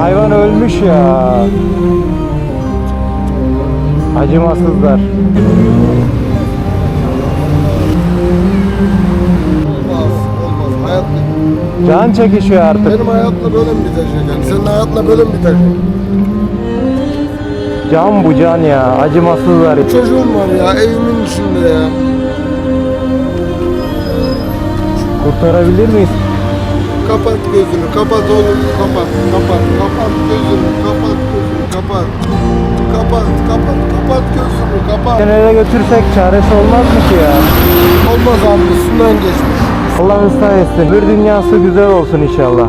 Hayvan ölmüş ya. Acımasızlar. Olmaz. Hayat Can çekişiyor artık. benim hayatla böyle mi bitecek yani? Senin hayatla böyle mi bitecek? Can bu can ya. Acımasızlar. Çocuğum var ya, evimin içinde ya. Kurtarabilir miyiz? Kapat gözünü, kapat oğlum, kapat gözünü, kapat. Kapat gözünü, kapat. Nereye götürsek çaresi olmaz mı ki ya? Olmaz abi, üstünden geçmiş. Allah ıslah etsin. Bir dünyası güzel olsun inşallah.